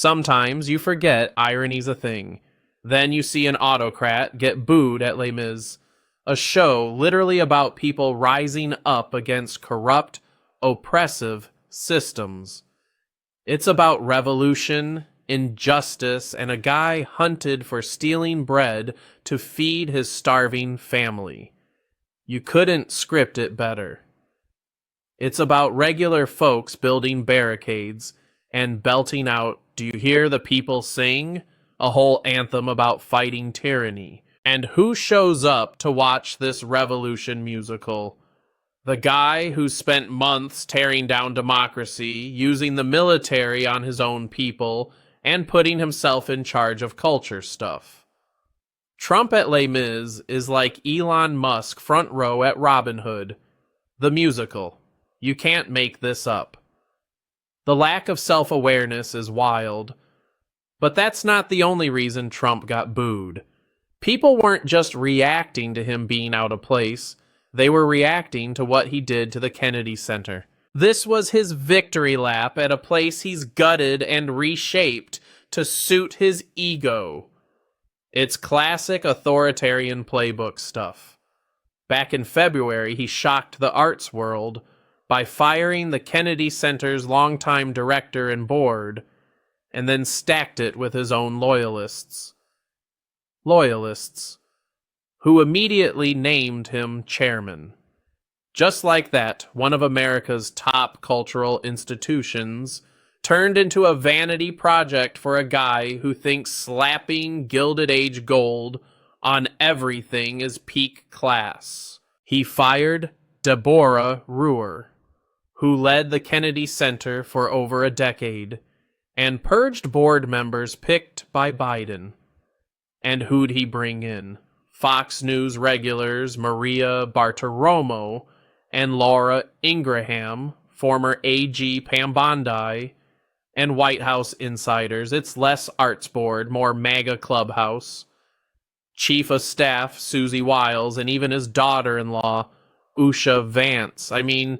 Sometimes you forget irony's a thing. Then you see an autocrat get booed at Les Mis, a show literally about people rising up against corrupt, oppressive systems. It's about revolution, injustice, and a guy hunted for stealing bread to feed his starving family. You couldn't script it better. It's about regular folks building barricades and belting out, "Do you hear the people sing?" a whole anthem about fighting tyranny. And who shows up to watch this revolution musical? The guy who spent months tearing down democracy, using the military on his own people, and putting himself in charge of culture stuff. Trump at Les Mis is like Elon Musk front row at Robin Hood, the musical. You can't make this up. The lack of self-awareness is wild, but that's not the only reason Trump got booed. People weren't just reacting to him being out of place, they were reacting to what he did to the Kennedy Center. This was his victory lap at a place he's gutted and reshaped to suit his ego. It's classic authoritarian playbook stuff. Back in February, he shocked the arts world by firing the Kennedy Center's longtime director and board, and then stacked it with his own loyalists. Loyalists, who immediately named him chairman. Just like that, one of America's top cultural institutions turned into a vanity project for a guy who thinks slapping Gilded Age gold on everything is peak class. He fired Deborah Ruhr, who led the Kennedy Center for over a decade, and purged board members picked by Biden. And who'd he bring in? Fox News regulars Maria Bartiromo and Laura Ingraham, former AG Pam Bondi, and White House insiders. It's less arts board, more MAGA clubhouse. Chief of Staff Susie Wiles, and even his daughter-in-law, Usha Vance. I mean,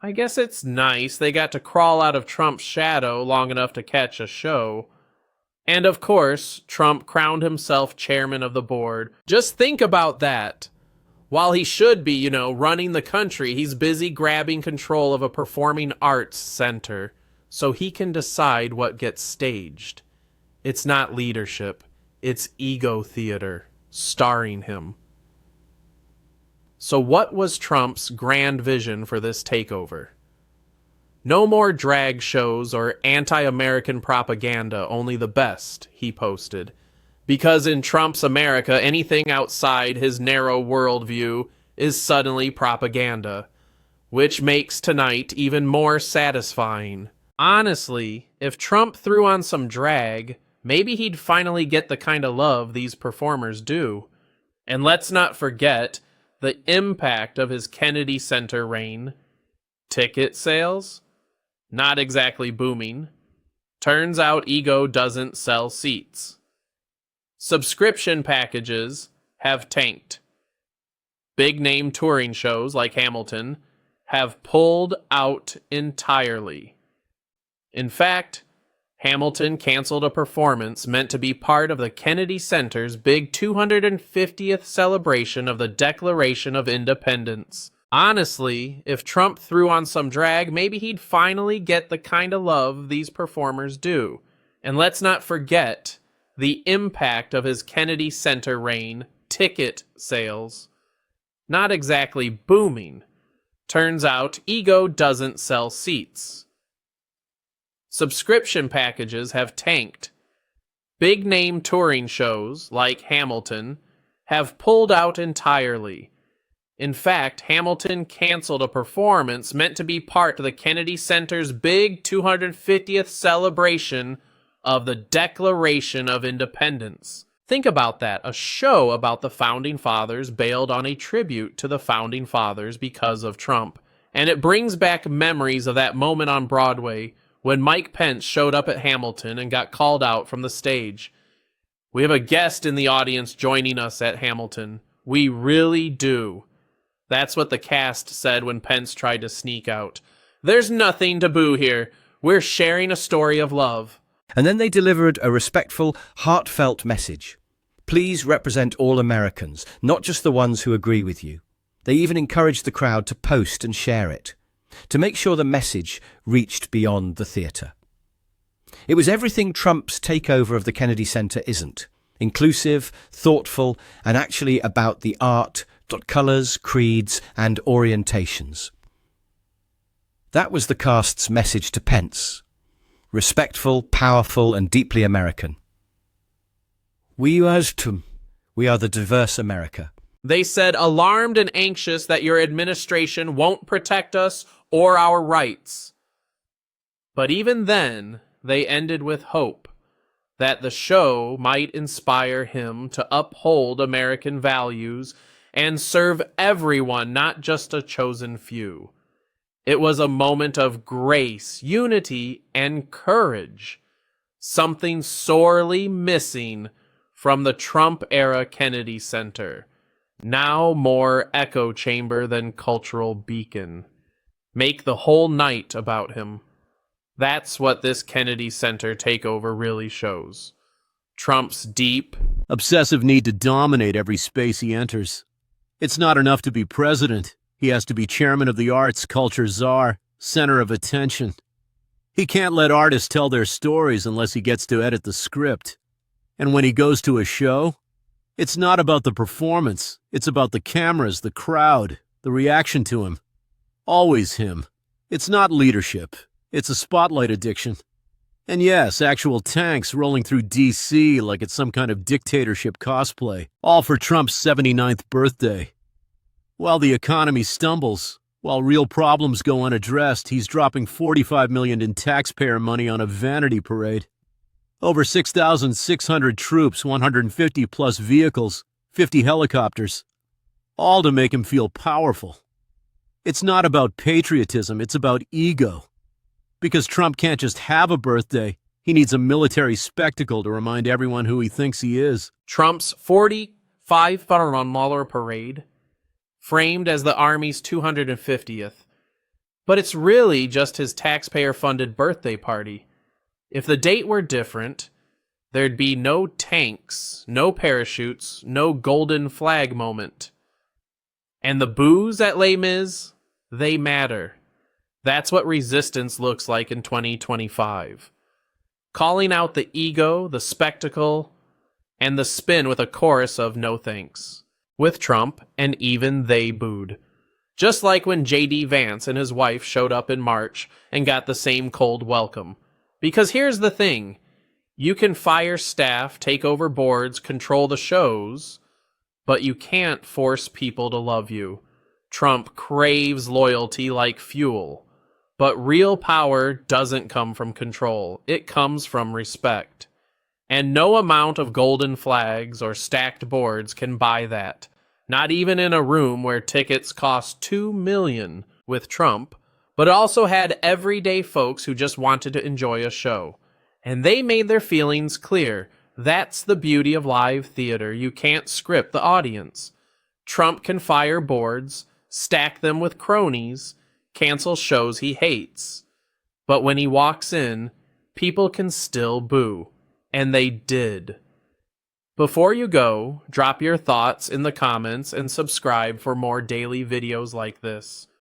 I guess it's nice they got to crawl out of Trump's shadow long enough to catch a show. And of course, Trump crowned himself chairman of the board. Just think about that. While he should be, running the country, he's busy grabbing control of a performing arts center so he can decide what gets staged. It's not leadership. It's ego theater, starring him. So what was Trump's grand vision for this takeover? No more drag shows or anti-American propaganda, only the best, he posted. Because in Trump's America, anything outside his narrow worldview is suddenly propaganda, which makes tonight even more satisfying. Honestly, if Trump threw on some drag, maybe he'd finally get the kind of love these performers do. And let's not forget the impact of his Kennedy Center reign. Ticket sales? Not exactly booming. Turns out ego doesn't sell seats. Subscription packages have tanked. Big name touring shows like Hamilton have pulled out entirely. In fact, Hamilton canceled a performance meant to be part of the Kennedy Center's big 250th celebration of the Declaration of Independence. Honestly, if Trump threw on some drag, maybe he'd finally get the kind of love these performers do. And let's not forget the impact of his Kennedy Center reign, ticket sales. Not exactly booming. Turns out ego doesn't sell seats. Subscription packages have tanked. Big name touring shows, like Hamilton, have pulled out entirely. In fact, Hamilton canceled a performance meant to be part of the Kennedy Center's big 250th celebration of the Declaration of Independence. Think about that. A show about the Founding Fathers bailed on a tribute to the Founding Fathers because of Trump. And it brings back memories of that moment on Broadway when Mike Pence showed up at Hamilton and got called out from the stage. We have a guest in the audience joining us at Hamilton. We really do. That's what the cast said when Pence tried to sneak out. There's nothing to boo here. We're sharing a story of love. And then they delivered a respectful, heartfelt message. Please represent all Americans, not just the ones who agree with you. They even encouraged the crowd to post and share it, to make sure the message reached beyond the theater. It was everything Trump's takeover of the Kennedy Center isn't. Inclusive, thoughtful, and actually about the art, colors, creeds, and orientations. That was the cast's message to Pence. Respectful, powerful, and deeply American. We are the diverse America. They said, alarmed and anxious that your administration won't protect us or our rights. But even then, they ended with hope that the show might inspire him to uphold American values and serve everyone, not just a chosen few. It was a moment of grace, unity, and courage, something sorely missing from the Trump-era Kennedy Center, now more echo chamber than cultural beacon. Make the whole night about him. That's what this Kennedy Center takeover really shows. Trump's deep, obsessive need to dominate every space he enters. It's not enough to be president. He has to be chairman of the arts, culture czar, center of attention. He can't let artists tell their stories unless he gets to edit the script. And when he goes to a show, it's not about the performance. It's about the cameras, the crowd, the reaction to him. Always him. It's not leadership. It's a spotlight addiction. And yes, actual tanks rolling through D.C. like it's some kind of dictatorship cosplay, all for Trump's 79th birthday. While the economy stumbles, while real problems go unaddressed, he's dropping $45 million in taxpayer money on a vanity parade. Over 6,600 troops, 150-plus vehicles, 50 helicopters, all to make him feel powerful. It's not about patriotism, it's about ego. Because Trump can't just have a birthday, he needs a military spectacle to remind everyone who he thinks he is. Trump's 45th parade, framed as the Army's 250th. But it's really just his taxpayer-funded birthday party. If the date were different, there'd be no tanks, no parachutes, no golden flag moment. And the boos at Les Mis, they matter. That's what resistance looks like in 2025. Calling out the ego, the spectacle, and the spin with a chorus of no thanks. With Trump, and even they booed. Just like when J.D. Vance and his wife showed up in March and got the same cold welcome. Because here's the thing, you can fire staff, take over boards, control the shows, but you can't force people to love you. Trump craves loyalty like fuel, but real power doesn't come from control. It comes from respect. And no amount of golden flags or stacked boards can buy that. Not even in a room where tickets cost $2 million with Trump, but also had everyday folks who just wanted to enjoy a show. And they made their feelings clear. That's the beauty of live theater. You can't script the audience. Trump can fire boards, stack them with cronies, cancel shows he hates. But when he walks in, people can still boo. And they did. Before you go, drop your thoughts in the comments and subscribe for more daily videos like this.